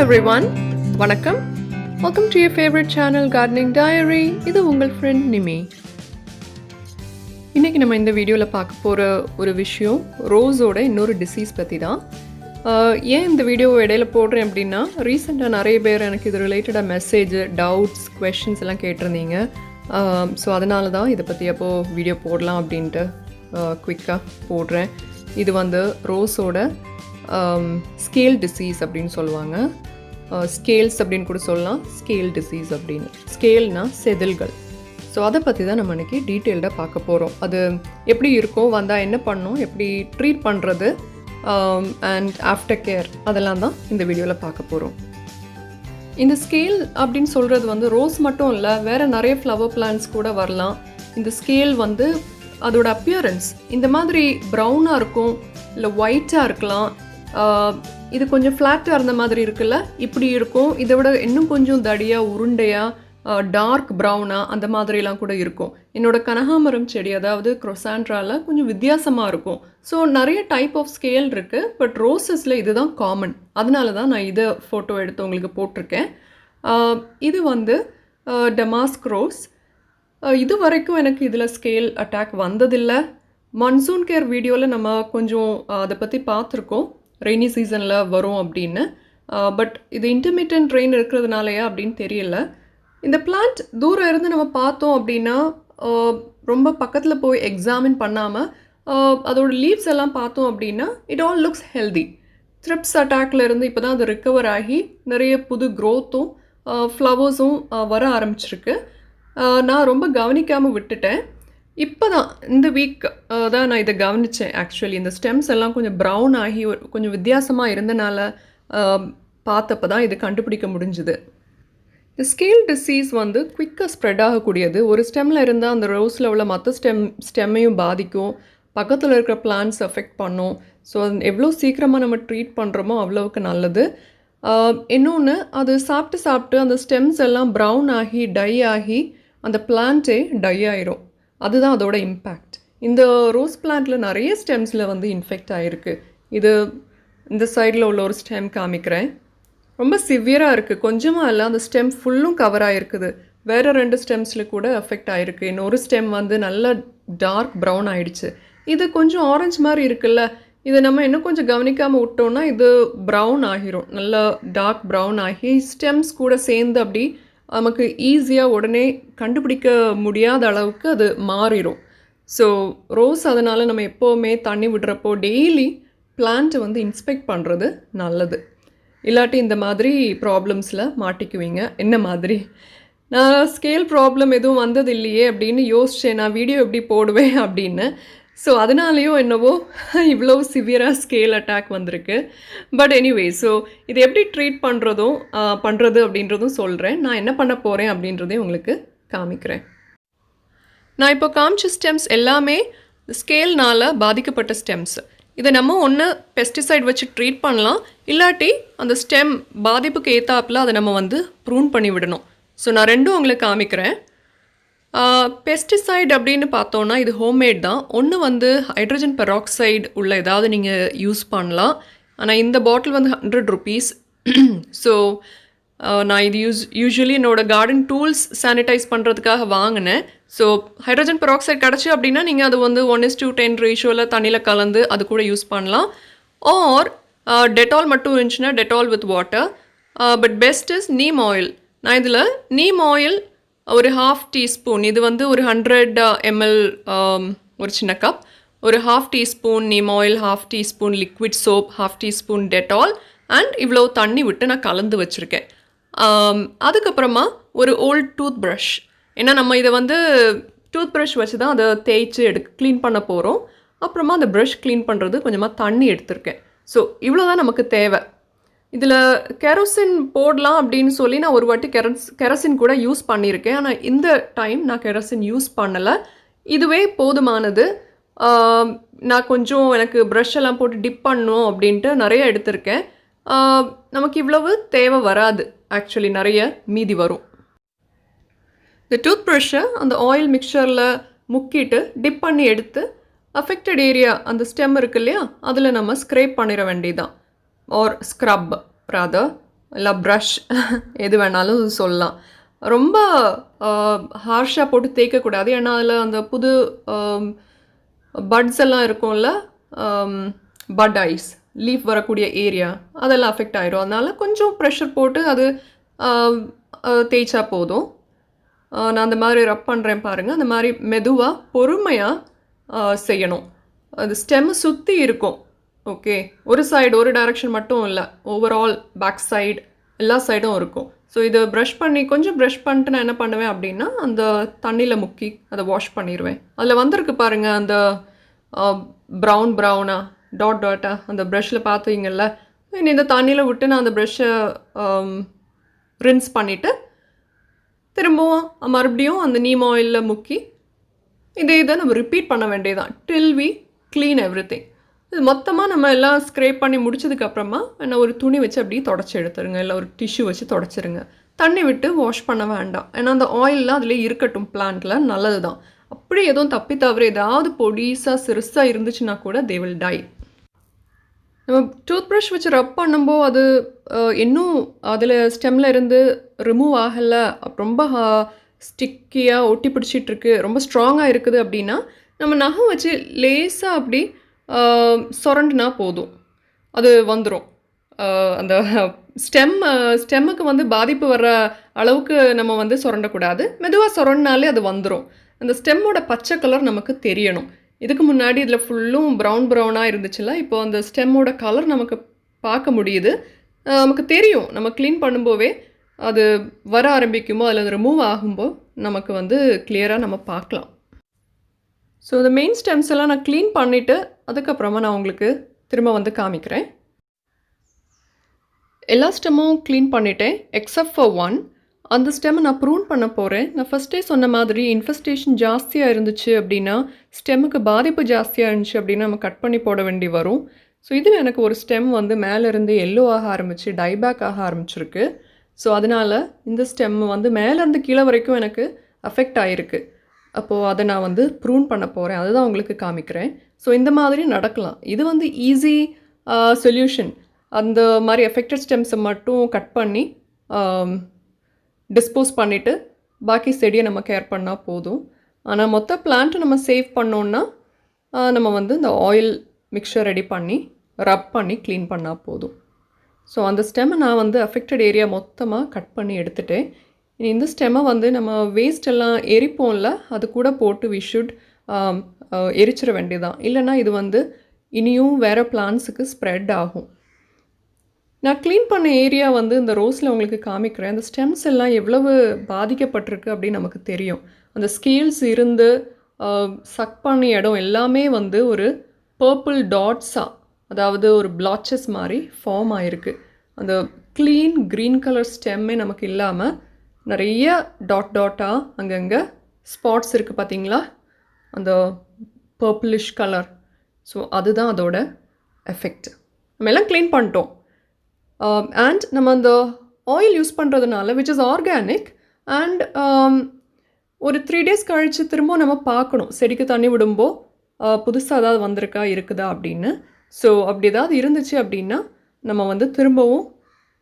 everyone, வணக்கம். Welcome to your favorite channel Gardening Diary. இது உங்கள் friend நிமி. இன்னைக்கு நம்ம இந்த வீடியோல பார்க்க போற ஒரு விஷயம் ரோஸோட இன்னொரு டிசீஸ் பத்தி தான். ஏன் இந்த வீடியோவை இடையில போடுறேன் அப்படின்னா ரீசெண்டாக நிறைய பேர் எனக்கு இது ரிலேட்டடாக மெசேஜ் டவுட்ஸ் கொஷின்ஸ் எல்லாம் கேட்டிருந்தீங்க. ஸோ அதனால தான் இதை பற்றி அப்போது வீடியோ போடலாம் அப்படின்ட்டு குவிக்காக போடுறேன். இது வந்து ரோஸோட ஸ்கேல் டிசீஸ் அப்படின்னு சொல்லுவாங்க. ஸ்கேல்ஸ் அப்படின்னு கூட சொல்லலாம், ஸ்கேல் டிசீஸ் அப்படின்னு. ஸ்கேல்னா செதில்கள். ஸோ அதை பற்றி தான் நம்ம இன்றைக்கி டீட்டெயில்டாக பார்க்க போகிறோம். அது எப்படி இருக்கும், வந்தால் என்ன பண்ணணும், எப்படி ட்ரீட் பண்ணுறது அண்ட் ஆஃப்டர் கேர், அதெல்லாம் தான் இந்த வீடியோவில் பார்க்க போகிறோம். இந்த ஸ்கேல் அப்படின்னு சொல்கிறது வந்து ரோஸ் மட்டும் இல்லை, வேறு நிறைய ஃப்ளவர் பிளான்ட்ஸ் கூட வரலாம். இந்த ஸ்கேல் வந்து அதோட அப்பியரன்ஸ் இந்த மாதிரி ப்ரௌனாக இருக்கும், இல்லை ஒயிட்டாக இருக்கலாம். இது கொஞ்சம் ஃப்ளாட்டாக இருந்த மாதிரி இருக்குல்ல, இப்படி இருக்கும். இதை விட இன்னும் கொஞ்சம் தடியாக உருண்டையாக டார்க் ப்ரௌனாக அந்த மாதிரிலாம் கூட இருக்கும். என்னோடய கனகாமரம் செடி அதாவது க்ரோசாண்ட்ராவில் கொஞ்சம் வித்தியாசமாக இருக்கும். ஸோ நிறைய டைப் ஆஃப் ஸ்கேல் இருக்குது, பட் ரோசஸில் இதுதான் காமன். அதனால தான் நான் இதை ஃபோட்டோ எடுத்து உங்களுக்கு போட்டிருக்கேன். இது வந்து டமாஸ்க் ரோஸ். இது வரைக்கும் எனக்கு இதில் ஸ்கேல் அட்டாக் வந்ததில்லை. மான்சூன் கேர் வீடியோவில் நம்ம கொஞ்சம் அதை பற்றி பார்த்துருக்கோம், ரெய்னி சீசனில் வரும் அப்படின்னு. பட் இது இன்டர்மீடியன்ட் ரெயின் இருக்கிறதுனாலயா அப்படின்னு தெரியல. இந்த பிளான்ட் தூரம் இருந்து நம்ம பார்த்தோம் அப்படின்னா ரொம்ப பக்கத்தில் போய் எக்ஸாமின் பண்ணாமல் அதோட லீவ்ஸ் எல்லாம் பார்த்தோம் அப்படின்னா it all looks healthy. thrips அட்டாக்ல இருந்து இப்போ தான் அது ரிக்கவர் ஆகி நிறைய புது க்ரோத்தும் ஃப்ளவர்ஸும் வர ஆரம்பிச்சிருக்கு. நான் ரொம்ப கவனிக்காமல் விட்டுட்டேன். இப்போ தான் இந்த வீக் தான் நான் இதை கவனித்தேன். ஆக்சுவலி இந்த ஸ்டெம்ஸ் எல்லாம் கொஞ்சம் ப்ரௌன் ஆகி கொஞ்சம் வித்தியாசமாக இருந்தனால பார்த்தப்போ தான் இது கண்டுபிடிக்க முடிஞ்சுது. இந்த ஸ்கேல் டிசீஸ் வந்து குயிக்காக ஸ்ப்ரெட் ஆகக்கூடியது. ஒரு ஸ்டெம்மில் இருந்தால் அந்த ரோஸில் உள்ள மற்ற ஸ்டெம்மையும் பாதிக்கும், பக்கத்தில் இருக்கிற பிளான்ட்ஸ் அஃபெக்ட் பண்ணும். ஸோ அது எவ்வளோ சீக்கிரமாக நம்ம ட்ரீட் பண்ணுறோமோ அவ்வளோவுக்கு நல்லது. இன்னொன்று, அது சாப்பிட்டு அந்த ஸ்டெம்ஸ் எல்லாம் ப்ரௌன் ஆகி டை ஆகி அந்த பிளான்ட்டே டை ஆயிரும். அதுதான் அதோட இம்பேக்ட். இந்த ரோஸ் பிளான்ட்டில் நிறைய ஸ்டெம்ஸில் வந்து இன்ஃபெக்ட் ஆகிருக்கு. இது இந்த சைடில் உள்ள ஒரு ஸ்டெம் காமிக்கிறேன். ரொம்ப சிவியராக இருக்குது. கொஞ்சமாக இல்லை, அந்த ஸ்டெம் ஃபுல்லும் கவர் ஆகிருக்குது. வேறு 2 ஸ்டெம்ஸில் கூட அஃபெக்ட் ஆகிருக்கு. இன்னொரு ஸ்டெம் வந்து நல்லா டார்க் ப்ரௌன் ஆகிடுச்சு. இது கொஞ்சம் ஆரஞ்சு மாதிரி இருக்குல்ல, இதை நம்ம இன்னும் கொஞ்சம் கவனிக்காமல் விட்டோம்னா இது ப்ரௌன் ஆகிரும். நல்லா டார்க் ப்ரௌன் ஆகி ஸ்டெம்ஸ் கூட சேர்ந்து அப்படி நமக்கு ஈஸியாக உடனே கண்டுபிடிக்க முடியாத அளவுக்கு அது மாறிடும். ஸோ ரோஸ் அதனால் நம்ம எப்போவுமே தண்ணி விடுறப்போ டெய்லி பிளான்ட்டை வந்து இன்ஸ்பெக்ட் பண்ணுறது நல்லது. இல்லாட்டி இந்த மாதிரி ப்ராப்ளம்ஸில் மாட்டிக்குவீங்க. என்ன மாதிரி நான் ஸ்கேல் ப்ராப்ளம் எதுவும் வந்தது இல்லையே அப்படின்னு யோசித்தேன், நான் வீடியோ எப்படி போடுவேன் அப்படின்னு. ஸோ அதனாலேயும் என்னவோ இவ்வளோ சிவியராக ஸ்கேல் அட்டாக் வந்திருக்கு. பட் எனிவே, ஸோ இது எப்படி ட்ரீட் பண்ணுறது அப்படின்றதும் சொல்கிறேன். நான் என்ன பண்ண போகிறேன் அப்படின்றதையும் உங்களுக்கு காமிக்கிறேன். நான் இப்போ காமிச்ச ஸ்டெம்ஸ் எல்லாமே ஸ்கேல்னால் பாதிக்கப்பட்ட ஸ்டெம்ஸ். இதை நம்ம ஒன்று பெஸ்டிசைட் வச்சு ட்ரீட் பண்ணலாம், இல்லாட்டி அந்த ஸ்டெம் பாதிப்புக்கு ஏற்றாப்பில் அதை நம்ம வந்து ப்ரூன் பண்ணி விடணும். ஸோ நான் ரெண்டும் உங்களுக்கு காமிக்கிறேன். பெஸ்டிசைட் அப்படின்னு பார்த்தோன்னா இது ஹோம்மேட் தான். ஒன்று வந்து ஹைட்ரஜன் பெராக்சைடு உள்ள ஏதாவது நீங்கள் யூஸ் பண்ணலாம். ஆனால் இந்த பாட்டில் வந்து 100 rupees. ஸோ நான் இது யூஸ்வலி என்னோடய கார்டன் டூல்ஸ் சானிடைஸ் பண்ணுறதுக்காக வாங்கினேன். ஸோ ஹைட்ரஜன் பெராக்சைடு கிடச்சி அப்படின்னா நீங்கள் அது வந்து 1:10 ரேஷியோவில் தண்ணியில் கலந்து அது கூட யூஸ் பண்ணலாம். ஆர் டெட்டால் மட்டும் இருந்துச்சுன்னா Dettol with water. But best is neem oil. நான் இதில் நீம் ஆயில் ஒரு 1/2 teaspoon, இது வந்து ஒரு 100 ml ஒரு சின்ன கப், ஒரு 1/2 teaspoon neem oil, 1/2 teaspoon liquid soap, 1/2 teaspoon Dettol and இவ்வளோ தண்ணி விட்டு நான் கலந்து வச்சுருக்கேன். அதுக்கப்புறமா ஒரு ஓல்ட் டூத் ப்ரஷ். ஏன்னா நம்ம இதை வந்து டூத் ப்ரஷ் வச்சு தான் அதை தேய்ச்சி க்ளீன் பண்ண போகிறோம். அப்புறமா அந்த ப்ரஷ் க்ளீன் பண்ணுறது கொஞ்சமாக தண்ணி எடுத்திருக்கேன். ஸோ இவ்வளோ தான் நமக்கு தேவை. இதில் கெரோசின் போடலாம் அப்படின்னு சொல்லி நான் ஒரு வாட்டி கெரோசின் கூட யூஸ் பண்ணியிருக்கேன். ஆனால் இந்த டைம் நான் கெரோசின் யூஸ் பண்ணலை. இதுவே போதுமானது. நான் கொஞ்சம் எனக்கு ப்ரஷ் எல்லாம் போட்டு டிப் பண்ணணும் அப்படின்ட்டு நிறைய எடுத்திருக்கேன். நமக்கு இவ்வளவு தேவை வராது, ஆக்சுவலி நிறைய மீதி வரும். இந்த டூத் ப்ரஷ்ஷை அந்த ஆயில் மிக்சரில் முக்கிட்டு டிப் பண்ணி எடுத்து அஃபெக்டட் ஏரியா அந்த ஸ்டெம் இருக்கு இல்லையா, அதில் நம்ம ஸ்க்ரேப் பண்ணிட வேண்டியதான். Or scrub rather. இல்லை ப்ரஷ் எது வேணாலும் சொல்லலாம். ரொம்ப ஹார்ஷாக போட்டு தேய்க்கக்கூடாது. ஏன்னா அதில் அந்த புது பட்ஸ் எல்லாம் இருக்கும்ல, பட் ஐஸ் லீஃப் வரக்கூடிய ஏரியா அதெல்லாம் அஃபெக்ட் ஆகிரும். அதனால் கொஞ்சம் ப்ரெஷர் போட்டு அது தேய்ச்சா போதும். நான் அந்த மாதிரி ரப் பண்ணுறேன் பாருங்கள். அந்த மாதிரி மெதுவாக பொறுமையாக செய்யணும். அது ஸ்டெம்மை சுற்றி இருக்கும். ஓகே, ஒரு சைடு ஒரு டைரக்ஷன் மட்டும் இல்லை, ஓவரால் பேக் சைடு எல்லா சைடும் இருக்கும். ஸோ இதை ப்ரஷ் பண்ணி கொஞ்சம் ப்ரஷ் பண்ணிட்டு நான் என்ன பண்ணுவேன் அப்படின்னா அந்த தண்ணியில் முக்கி அதை வாஷ் பண்ணிடுவேன். அதில் வந்திருக்கு பாருங்கள் அந்த ப்ரௌனாக டாட்டாக அந்த ப்ரஷ்ஷில் பார்த்தீங்கல்ல. இந்த தண்ணியில் விட்டு நான் அந்த ப்ரஷ்ஷை ரின்ஸ் பண்ணிவிட்டு திரும்பவும் மறுபடியும் அந்த நீம் ஆயிலில் முக்கி இதை நம்ம ரிப்பீட் பண்ண வேண்டியதான் டில் வி க்ளீன் எவ்ரிதிங். இது மொத்தமாக நம்ம எல்லாம் ஸ்க்ரேப் பண்ணி முடிச்சதுக்கப்புறமா என்ன ஒரு துணி வச்சு அப்படியே தொடச்சி எடுத்துருங்க, இல்லை ஒரு டிஷ்யூ வச்சு தொடச்சிருங்க. தண்ணி விட்டு வாஷ் பண்ண வேண்டாம். ஏன்னா அந்த ஆயிலெலாம் அதிலே இருக்கட்டும், பிளான்ட்டில் நல்லது தான். அப்படி எதுவும் தப்பி தவிர ஏதாவது பொடிசாக சிறுசாக இருந்துச்சுன்னா கூட தே வில் டை. நம்ம டூத் ப்ரஷ் வச்சு ரப் பண்ணும்போது அது இன்னும் அதில் ஸ்டெம்மில் இருந்து ரிமூவ் ஆகலை, ரொம்ப ஸ்டிக்கியாக ஒட்டி பிடிச்சிட்ருக்கு, ரொம்ப ஸ்ட்ராங்காக இருக்குது அப்படின்னா நம்ம நகம் வச்சு லேசாக அப்படி சொரண்டுனா போதும், அது வந்துடும். அந்த ஸ்டெம்முக்கு வந்து பாதிப்பு வர்ற அளவுக்கு நம்ம வந்து சுரண்டக்கூடாது. மெதுவாக சுரண்டினாலே அது வந்துடும். அந்த ஸ்டெம்மோட பச்சை கலர் நமக்கு தெரியணும். இதுக்கு முன்னாடி இதில் ஃபுல்லும் ப்ரௌனாக இருந்துச்சுல்ல, இப்போ அந்த ஸ்டெம்மோட கலர் நமக்கு பார்க்க முடியுது, நமக்கு தெரியும். நம்ம க்ளீன் பண்ணும்போதே அது வர ஆரம்பிக்குமோ அதில் ரிமூவ் ஆகும்போது நமக்கு வந்து கிளியராக நம்ம பார்க்கலாம். ஸோ இந்த மெயின் ஸ்டெம்ஸ் எல்லாம் நான் க்ளீன் பண்ணிவிட்டு அதுக்கப்புறமா நான் உங்களுக்கு திரும்ப வந்து காமிக்கிறேன். எல்லா ஸ்டெம்மும் க்ளீன் பண்ணிட்டேன் எக்ஸப்ட் ஃபார் ஒன். அந்த ஸ்டெம்மை நான் ப்ரூன் பண்ண போகிறேன். நான் ஃபஸ்ட்டே சொன்ன மாதிரி இன்ஃபெஸ்டேஷன் ஜாஸ்தியாக இருந்துச்சு அப்படின்னா, ஸ்டெம்முக்கு பாதிப்பு ஜாஸ்தியாக இருந்துச்சு அப்படின்னா நம்ம கட் பண்ணி போட வேண்டி வரும். ஸோ இதில் எனக்கு ஒரு ஸ்டெம் வந்து மேலேருந்து எல்லோ ஆக ஆரம்பிச்சு டைபேக் ஆக ஆரம்பிச்சிருக்கு. ஸோ அதனால் இந்த ஸ்டெம் வந்து மேலேருந்து கீழே வரைக்கும் எனக்கு அஃபெக்ட் ஆகிருக்கு. அப்போது அதை நான் வந்து ப்ரூன் பண்ண போகிறேன், அதுதான் உங்களுக்கு காமிக்கிறேன். ஸோ இந்த மாதிரி நடக்கலாம். இது வந்து ஈஸி சொல்யூஷன். அந்த மாதிரி எஃபெக்டட் ஸ்டெம்ஸை மட்டும் கட் பண்ணி டிஸ்போஸ் பண்ணிவிட்டு பாக்கி செடியை நம்ம கேர் பண்ணால் போதும். ஆனால் மொத்த பிளான்ட்டை நம்ம சேவ் பண்ணோன்னா நம்ம வந்து இந்த ஆயில் மிக்சர் ரெடி பண்ணி ரப் பண்ணி க்ளீன் பண்ணால் போதும். ஸோ அந்த ஸ்டெம்மை நான் வந்து அஃபெக்டட் ஏரியா மொத்தமாக கட் பண்ணி எடுத்துட்டேன். இந்த ஸ்டெம்மை வந்து நம்ம வேஸ்ட் எல்லாம் எரிப்போம்ல, அது கூட போட்டு வி ஷுட் எரிச்சிட வேண்டியதான். இல்லைனா இது வந்து இனியும் வேறு பிளான்ஸுக்கு ஸ்ப்ரெட் ஆகும். நான் க்ளீன் பண்ண ஏரியா வந்து இந்த ரோஸில் உங்களுக்கு காமிக்கிறேன். அந்த ஸ்டெம்ஸ் எல்லாம் எவ்வளவு பாதிக்கப்பட்டிருக்கு அப்படின்னு நமக்கு தெரியும். அந்த ஸ்கேல்ஸ் இருந்து சக் பண்ண இடம் எல்லாமே வந்து ஒரு பர்பிள் டாட்ஸாக, அதாவது ஒரு பிளாச்சஸ் மாதிரி ஃபார்ம் ஆகிருக்கு. அந்த க்ளீன் க்ரீன் கலர் ஸ்டெம்மே நமக்கு இல்லாமல் நிறைய டாட்டாக அங்கங்கே ஸ்பாட்ஸ் இருக்குது பார்த்தீங்களா, அந்த பர்பிளிஷ் கலர். ஸோ அதுதான் அதோட எஃபெக்ட். நம்ம எல்லாம் க்ளீன் பண்ணிட்டோம். அண்ட் நம்ம அந்த ஆயில் யூஸ் பண்ணுறதுனால விச் இஸ் ஆர்கானிக் அண்ட் ஒரு 3 days கழித்து திரும்ப நம்ம பார்க்கணும் செடிக்கு தண்ணி விடும்போது புதுசாக ஏதாவது வந்திருக்கா இருக்குதா அப்படின்னு. ஸோ அப்படி ஏதாவது இருந்துச்சு அப்படின்னா நம்ம வந்து திரும்பவும்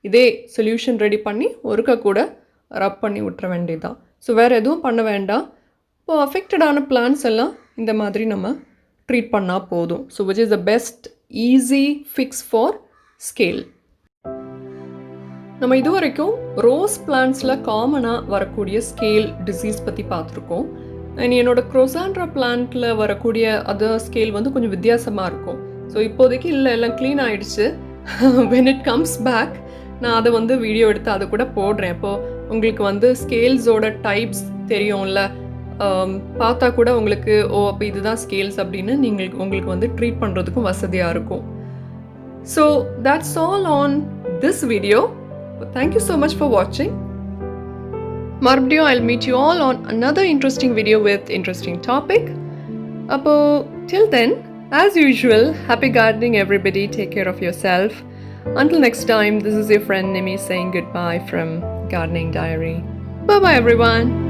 இதே சொல்யூஷன் ரெடி பண்ணி ஒருக்கா கூட ரப் பண்ணி விட்டுற வேண்டியதுதான். ஸோ வேறு எதுவும் பண்ண வேண்டாம். இப்போது அஃபெக்டடான பிளான்ஸ் எல்லாம் இந்த மாதிரி நம்ம ட்ரீட் பண்ணால் போதும். So which is the best easy fix for scale. நம்ம இது வரைக்கும் ரோஸ் பிளான்ட்ஸில் காமனாக வரக்கூடிய ஸ்கேல் டிசீஸ் பற்றி பார்த்துருக்கோம். அண்ட் என்னோடய க்ரோசாண்ட்ரா பிளான்ட்டில் வரக்கூடிய அதர் ஸ்கேல் வந்து கொஞ்சம் வித்தியாசமாக இருக்கும். ஸோ இப்போதைக்கு இல்லை, எல்லாம் க்ளீன் ஆகிடுச்சு. when it comes back நான் அதை வந்து வீடியோ எடுத்து அதை கூட போடுறேன். இப்போது உங்களுக்கு வந்து ஸ்கேல்ஸோட டைப்ஸ் தெரியும்ல, பார்த்தா கூட உங்களுக்கு அப்போ இதுதான் ஸ்கேல்ஸ் அப்படின்னு உங்களுக்கு வந்து ட்ரீட் பண்ணுறதுக்கும் வசதியாக இருக்கும். So that's all on this video. Thank you so much for watching. மறுபடியும் I'll meet you all on another interesting video with interesting topic. அப்போ till then, as usual, happy gardening everybody. Take care of yourself. Until next time, this is your friend Nimi saying goodbye from Gardening Diary. Bye bye everyone.